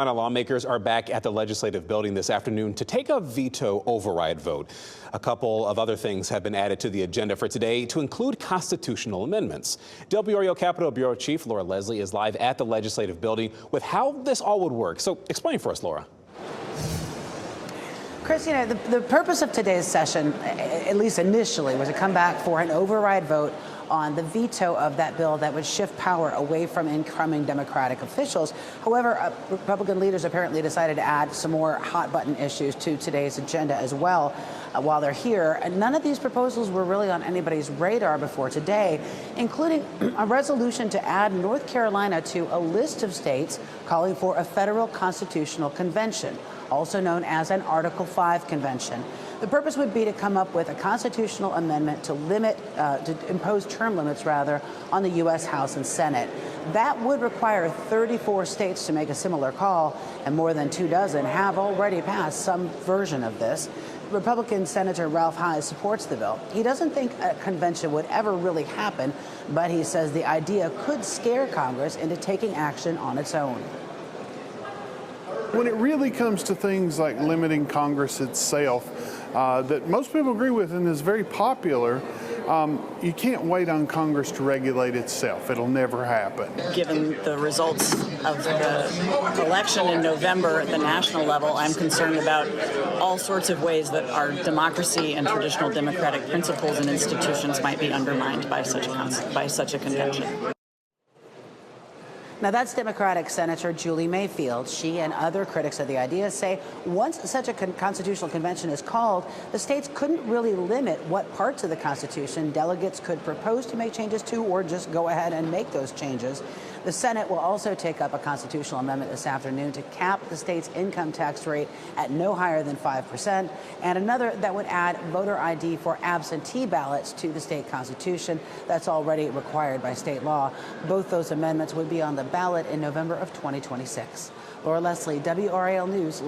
Lawmakers are back at the legislative building this afternoon to take a veto override vote. A couple of other things have been added to the agenda for today to include constitutional amendments. WRAL Capitol Bureau Chief Laura Leslie is live at the legislative building with how this all would work. So explain for us, Laura. Chris, the purpose of today's session, at least initially, was to come back for an override vote on the veto of that bill that would shift power away from incoming Democratic officials. However, Republican leaders apparently decided to add some more hot-button issues to today's agenda as well while they're here. And none of these proposals were really on anybody's radar before today, including a resolution to add North Carolina to a list of states calling for a federal constitutional convention, also known as an Article 5 convention. The purpose would be to come up with a constitutional amendment to impose term limits, on the U.S. House and Senate. That would require 34 states to make a similar call, and more than 24 have already passed some version of this. Republican Senator Ralph Hise supports the bill. He doesn't think a convention would ever really happen, but he says the idea could scare Congress into taking action on its own. When it really comes to things like limiting Congress itself, that most people agree with and is very popular, you can't wait on Congress to regulate itself. It'll never happen. Given the results of the election in November at the national level, I'm concerned about all sorts of ways that our democracy and traditional democratic principles and institutions might be undermined by such a convention. Now, that's Democratic Senator Julie Mayfield. She and other critics of the idea say once such a constitutional convention is called, the states couldn't really limit what parts of the Constitution delegates could propose to make changes to or just go ahead and make those changes. The Senate will also take up a constitutional amendment this afternoon to cap the state's income tax rate at no higher than 5%, and another that would add voter ID for absentee ballots to the state constitution. That's already required by state law. Both those amendments would be on the ballot in November of 2026. Laura Leslie, WRAL News.